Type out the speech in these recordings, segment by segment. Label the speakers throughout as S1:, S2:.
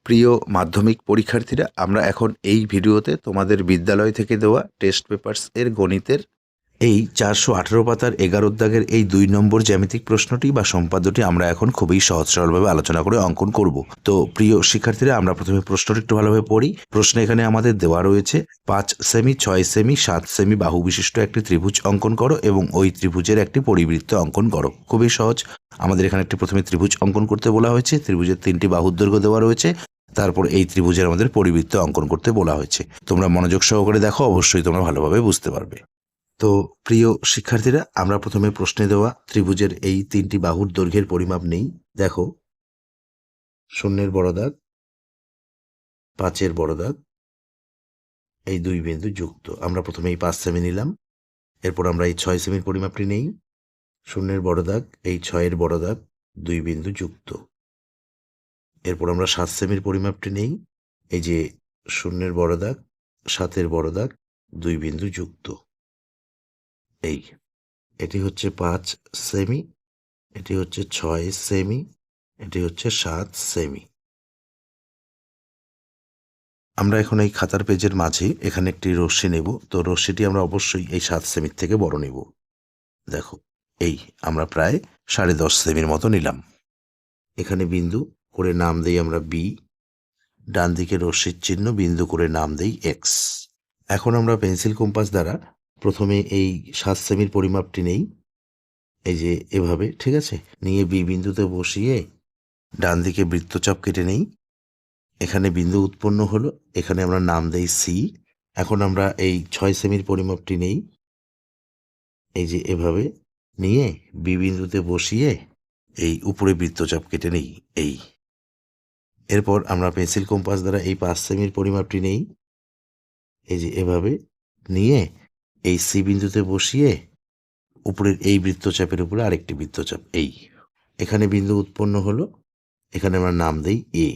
S1: প্রিয় মাধ্যমিক পরীক্ষার্থীরা, আমরা এখন এই ভিডিওতে তোমাদের বিদ্যালয় থেকে দেওয়া টেস্ট পেপারস এর গণিতের এই 418 পাতার 11 দাগের এই 2 নম্বর জ্যামিতিক প্রশ্নটি বা সম্পাদ্যটি আমরা এখন খুবই সহজ সরলভাবে আলোচনা করে অঙ্কন করব। তো প্রিয় শিক্ষার্থীরা, আমরা প্রথমে প্রশ্নটি একটু ভালোভাবে পড়ি। প্রশ্ন এখানে আমাদের দেওয়া রয়েছে 5 সেমি, 6 সেমি, 7 সেমি বাহু বিশিষ্ট একটি ত্রিভুজ অঙ্কন করো এবং ওই ত্রিভুজের একটি পরিবৃত্ত অঙ্কন করো। খুবই সহজ। আমাদের এখানে একটি প্রথমে ত্রিভুজ অঙ্কন করতে বলা হয়েছে, ত্রিভুজের 3টি বাহুর দৈর্ঘ্য দেওয়া রয়েছে, তারপর এই ত্রিভুজের আমাদের পরিবৃত্ত অঙ্কন করতে বলা হয়েছে। তোমরা মনোযোগ সহকারে দেখো, অবশ্যই তোমরা ভালোভাবে বুঝতে পারবে। তো প্রিয় শিক্ষার্থীরা, আমরা প্রথমে প্রশ্নে দেওয়া ত্রিভুজের এই 3টি বাহুর দৈর্ঘ্যের পরিমাপ নেই। দেখো, 0-এর বড় দাগ, 5-এর বড় দাগ, এই 2 বিন্দু যুক্ত। আমরা প্রথমে এই 5 সেমি নিলাম, এরপর আমরা এই 6 সেমির পরিমাপটি নেই। 0-এর বড় দাগ, এই 6-এর বড় দাগ, 2 বিন্দু যুক্ত। এরপর আমরা 7 সেমির পরিমাপটি নেই। এই যে 0-এর বড় দাগ, 7-এর বড় দাগ, 2 বিন্দু যুক্ত। এটি হচ্ছে 5 সেমি, এটি হচ্ছে 6 সেমি, এটি হচ্ছে 7 সেমি। আমরা এখন এই খাতার পেজের মাঝে এখানে একটি রশ্মি নেব। তো রশ্মিটি আমরা অবশ্যই এই 7 সেমির থেকে বড় নেব। দেখো, আমরা প্রায় 10.5 সেমির মতো নিলাম। এখানে বিন্দু করে নাম দেই আমরা বি, ডান দিকে রশ্মির চিহ্ন, বিন্দু করে নাম দেই এক্স। এখন আমরা পেন্সিল কম্পাস দ্বারা প্রথমে এই 7 সেমির পরিমাপটি নেই, এই যে এভাবে, ঠিক আছে, নিয়ে বি বিন্দুতে বসিয়ে ডান দিকে বৃত্তচাপ কেটে নেই। এখানে বিন্দু উৎপন্ন হলো, এখানে আমরা নাম দেই সি। এখন আমরা এই 6 সেমির পরিমাপটি নেই, এই যে এভাবে নিয়ে বি বিন্দুতে বসিয়ে এই উপরে বৃত্তচাপ কেটে নেই। এরপর আমরা পেন্সিল কম্পাস দ্বারা এই 5 সেমির পরিমাপটি নেই, এই যে এভাবে নিয়ে এই সি বিন্দুতে বসিয়ে উপরের এই বৃত্তচাপের উপরে আরেকটি বৃত্তচাপ, এখানে বিন্দু উৎপন্ন হলো, এখানে আমরা নাম দেই এ।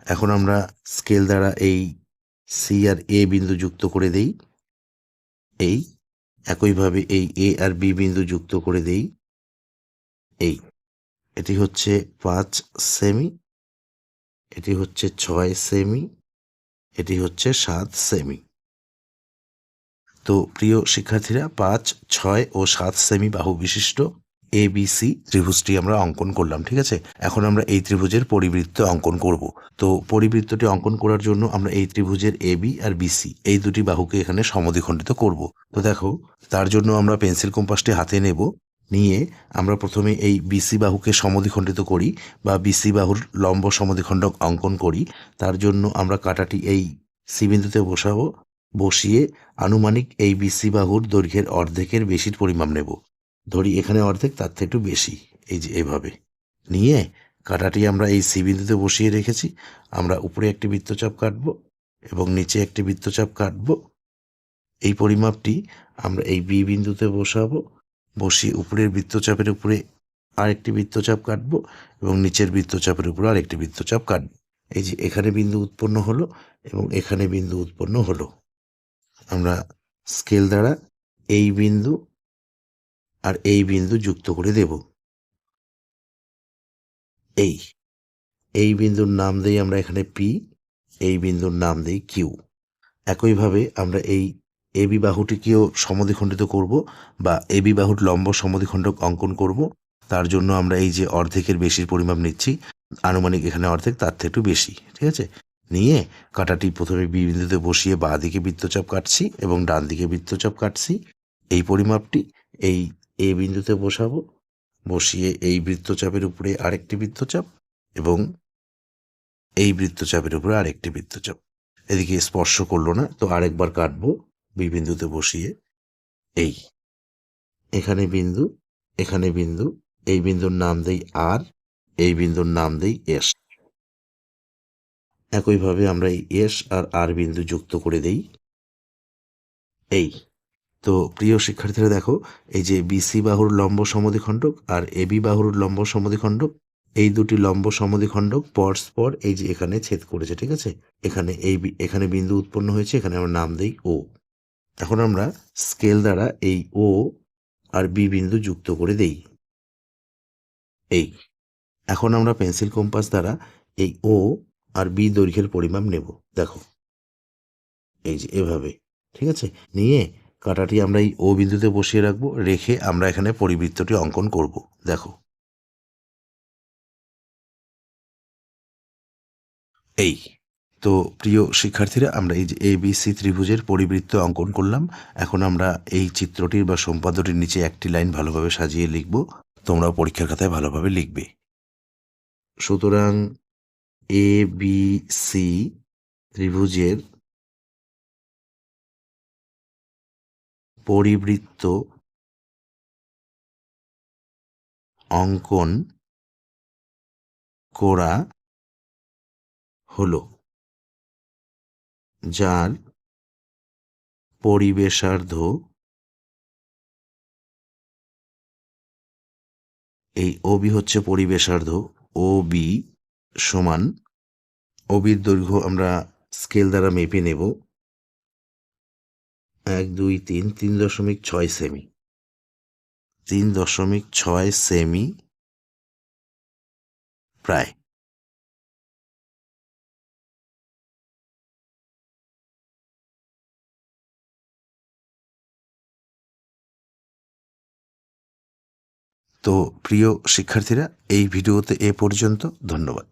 S1: এখন আমরা স্কেল দ্বারা এই সি আর এ বিন্দু যুক্ত করে দেই। একইভাবে এই এ আর বি বিন্দু যুক্ত করে দেই। এটি হচ্ছে 5 সেমি, এটি হচ্ছে 6 সেমি, এটি হচ্ছে 7 সেমি। তো প্রিয় শিক্ষার্থীরা, 5, 6 ও 7 সেমি বাহু বিশিষ্ট ABC ত্রিভুজটি আমরা অঙ্কন করলাম, ঠিক আছে। এখন আমরা এই ত্রিভুজের পরিবৃত্ত অঙ্কন করব। তো পরিবৃত্তটি অঙ্কন করার জন্য আমরা এই ত্রিভুজের AB আর BC এই দুটি বাহুকে এখানে সমদ্বিখণ্ডিত করব। তো দেখো, তার জন্য আমরা পেন্সিল কম্পাসটি হাতে নেব, নিয়ে আমরা প্রথমে এই BC বাহুকে সমদ্বিখণ্ডিত করি বা BC বাহুর লম্ব সমদ্বিখণ্ডক অঙ্কন করি। তার জন্য আমরা কাঁটাটি এই সি বিন্দুতে বসাবো, বসিয়ে আনুমানিক এই BC বাহুর দৈর্ঘ্যের অর্ধেকের বেশির পরিমাপ নেব। ধরি এখানে অর্ধেক, তার থেকে একটু বেশি, এই যে এভাবে নিয়ে কাঁটাটি আমরা এই সি বিন্দুতে বসিয়ে রেখেছি। আমরা উপরে একটি বৃত্তচাপ কাটব এবং নিচে একটি বৃত্তচাপ কাটব। এই পরিমাপটি আমরা এই বি বিন্দুতে বসাবো, বসিয়ে উপরের বৃত্তচাপের উপরে আরেকটি বৃত্তচাপ কাটব এবং নিচের বৃত্তচাপের উপরে আরেকটি বৃত্তচাপ কাটব। এই যে এখানে বিন্দু উৎপন্ন হলো এবং এখানে বিন্দু উৎপন্ন হলো। আমরা স্কেল দ্বারা এই বিন্দু আর এই বিন্দু যুক্ত করে দেব। এই বিন্দুর নাম দেই আমরা এখানে পি, এই বিন্দুর নাম দেই কিউ। একইভাবে আমরা এই এবি বাহুটিকেও সমদ্বিখণ্ডিত করব বা এবি বাহুর লম্ব সমদ্বিখণ্ডক অঙ্কন করব। তার জন্য আমরা এই যে অর্ধেকের বেশির পরিমাপ নিচ্ছি, আনুমানিক এখানে অর্ধেক, তার থেকে একটু বেশি, ঠিক আছে, নিয়ে কাঁটাটি প্রথমে বি বিন্দুতে বসিয়ে বাঁ দিকে বৃত্তচাপ কাটছি এবং ডান দিকে বৃত্তচাপ কাটছি। এই পরিমাপটি এই এ বিন্দুতে বসাবো, বসিয়ে এই বৃত্তচাপের উপরে আরেকটি বৃত্তচাপ এবং এই বৃত্তচাপের উপরে আরেকটি বৃত্তচাপ। এদিকে স্পর্শ করলো না, তো আরেকবার কাটবো বি বিন্দুতে বসিয়ে। এখানে বিন্দু, এখানে বিন্দু, এই বিন্দুর নাম দেই আর, এই বিন্দুর নাম দেই এস। একইভাবে আমরা এই এস আর আর বিন্দু যুক্ত করে দেই। তো প্রিয় শিক্ষার্থীরা দেখো, এই যে বিসি বাহুর লম্ব সমদ্বিখণ্ডক আর এবি বাহুর লম্ব সমদ্বিখণ্ডক, এই দুটি লম্ব সমদ্বিখণ্ডক পরস্পর এই যে এখানে ছেদ করেছে, ঠিক আছে। এখানে বিন্দু উৎপন্ন হয়েছে, এখানে আমরা নাম দেই ও। এখন আমরা স্কেল দ্বারা এই ও আর বি বিন্দু যুক্ত করে দেই। এখন আমরা পেন্সিল কম্পাস দ্বারা এই ও আর বি দৈর্ঘ্যের পরিমাপ নেব। দেখো এই যে এভাবে, ঠিক আছে। নিয়ে কাঁটাটি আমরা এই ও বিন্দুতে বসিয়ে রাখবো, রেখে আমরা এখানে পরিবৃত্তটি অঙ্কন করব। দেখো এই তো প্রিয় শিক্ষার্থীরা, আমরা এই যে ABC ত্রিভুজের পরিবৃত্ত অঙ্কন করলাম। এখন আমরা এই চিত্রটির বা সম্পাদ্যটির নিচে একটি লাইন ভালোভাবে সাজিয়ে লিখব। তোমরাও পরীক্ষার খাতায় ভালোভাবে লিখবে। সুতরাং ABC ত্রিভুজের পরিবৃত্ত অঙ্কন করা হলো, যার পরিবেশার্ধ, এই ওবি হচ্ছে পরিবেশার্ধ, ওবি সমান, ওবির দৈর্ঘ্য আমরা স্কেল দ্বারা মেপে নেব 1 2 3 3.6 সেমি, 3.6 সেমি প্রায়। তো প্রিয় শিক্ষার্থীরা, এই ভিডিওতে এ পর্যন্ত। ধন্যবাদ।